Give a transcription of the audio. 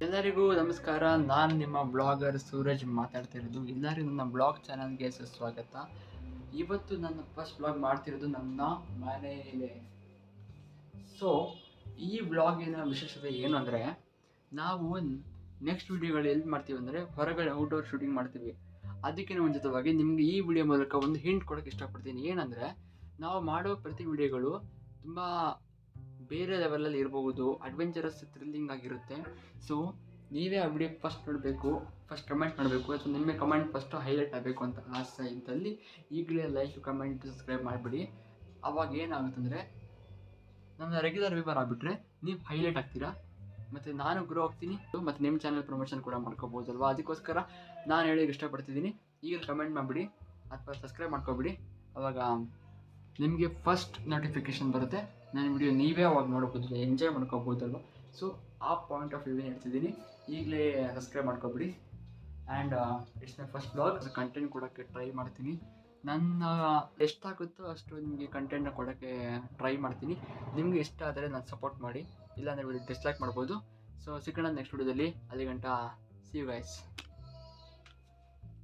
ಎಲ್ಲರಿಗೂ ನಮಸ್ಕಾರ. ನಾನು ನಿಮ್ಮ ಬ್ಲಾಗರ್ ಸೂರಜ್ ಮಾತಾಡ್ತಿರೋದು. ಎಲ್ಲರಿಗೂ ನನ್ನ ಬ್ಲಾಗ್ ಚಾನಲ್ಗೆ ಸುಸ್ವಾಗತ. ಇವತ್ತು ನನ್ನ ಫಸ್ಟ್ ಬ್ಲಾಗ್ ಮಾಡ್ತಿರೋದು ನನ್ನ ಮನೆಯಲ್ಲೇ. ಸೊ ಈ ಬ್ಲಾಗಿನ ವಿಶೇಷತೆ ಏನು ಅಂದರೆ, ನಾವು ನೆಕ್ಸ್ಟ್ ವಿಡಿಯೋಗಳು ಎಲ್ಲಿ ಮಾಡ್ತೀವಿ ಅಂದರೆ ಹೊರಗಡೆ ಔಟ್ಡೋರ್ ಶೂಟಿಂಗ್ ಮಾಡ್ತೀವಿ. ಅದಕ್ಕಿಂತ ಮುಂಚಿತವಾಗಿ ನಿಮಗೆ ಈ ವಿಡಿಯೋ ಮೂಲಕ ಒಂದು ಹಿಂಟ್ ಕೊಡೋಕ್ಕೆ ಇಷ್ಟಪಡ್ತೀನಿ. ಏನಂದರೆ, ನಾವು ಮಾಡೋ ಪ್ರತಿ ವಿಡಿಯೋಗಳು ತುಂಬ ಬೇರೆ ಲೆವೆಲಲ್ಲಿ ಇರಬಹುದು, ಅಡ್ವೆಂಚರಸ್ ಥ್ರಿಲ್ಲಿಂಗ್ ಆಗಿರುತ್ತೆ. ಸೊ ನೀವೇ ಆ ವಿಡಿಯೋ ಫಸ್ಟ್ ನೋಡಬೇಕು, ಫಸ್ಟ್ ಕಮೆಂಟ್ ಮಾಡಬೇಕು, ಅಥವಾ ನಿಮ್ಮ ಕಮೆಂಟ್ ಫಸ್ಟು ಹೈಲೈಟ್ ಆಗಬೇಕು ಅಂತ ಆಸೆ ಇದ್ದಲ್ಲಿ ಈಗಲೇ ಲೈಕ್, ಕಮೆಂಟ್, ಸಬ್ಸ್ಕ್ರೈಬ್ ಮಾಡಿಬಿಡಿ. ಅವಾಗ ಏನಾಗುತ್ತಂದರೆ ನನ್ನ ರೆಗ್ಯುಲರ್ ವ್ಯೂವರ್ ಆಗಿಬಿಟ್ರೆ ನೀವು ಹೈಲೈಟ್ ಆಗ್ತೀರಾ, ಮತ್ತು ನಾನು ಗ್ರೋ ಆಗ್ತೀನಿ, ಮತ್ತು ನಿಮ್ಮ ಚಾನಲ್ ಪ್ರಮೋಷನ್ ಕೂಡ ಮಾಡ್ಕೋಬೋದಲ್ವ. ಅದಕ್ಕೋಸ್ಕರ ನಾನು ಹೇಳೋಕ್ಕೆ ಇಷ್ಟಪಡ್ತಿದ್ದೀನಿ, ಈಗ ಕಮೆಂಟ್ ಮಾಡಿಬಿಡಿ ಅಥವಾ ಸಬ್ಸ್ಕ್ರೈಬ್ ಮಾಡ್ಕೊಬಿಡಿ. ಅವಾಗ ನಿಮಗೆ ಫಸ್ಟ್ ನೋಟಿಫಿಕೇಷನ್ ಬರುತ್ತೆ. ನನ್ನ ವಿಡಿಯೋ ನೀವೇ ಅವಾಗ ನೋಡ್ಬೋದು, ಎಂಜಾಯ್ ಮಾಡ್ಕೋಬೋದಲ್ವ. ಸೊ ಆ ಪಾಯಿಂಟ್ ಆಫ್ ವ್ಯೂ ಹೇಳ್ತಿದ್ದೀನಿ, ಈಗಲೇ ಸಬ್ಸ್ಕ್ರೈಬ್ ಮಾಡ್ಕೊಬಿಡಿ. And it's my first blog. Content ಕೊಡೋಕ್ಕೆ ಟ್ರೈ ಮಾಡ್ತೀನಿ. ನನ್ನ ಎಷ್ಟಾಗುತ್ತೋ ಅಷ್ಟು ನಿಮಗೆ ಕಂಟೆಂಟ್ನ ಕೊಡೋಕ್ಕೆ ಟ್ರೈ ಮಾಡ್ತೀನಿ. ನಿಮಗೆ ಇಷ್ಟ ಆದರೆ ನಾನು ಸಪೋರ್ಟ್ ಮಾಡಿ, ಇಲ್ಲಾಂದರೆ ವಿಡಿಯೋ ಡಿಸ್ಲೈಕ್ ಮಾಡ್ಬೋದು. ಸೊ ಸಿಗೋಣ ನೆಕ್ಸ್ಟ್ ವಿಡಿಯೋದಲ್ಲಿ. ಅಲ್ಲಿ ಗಂಟ ಸಿ ಯು ಗೈಸ್.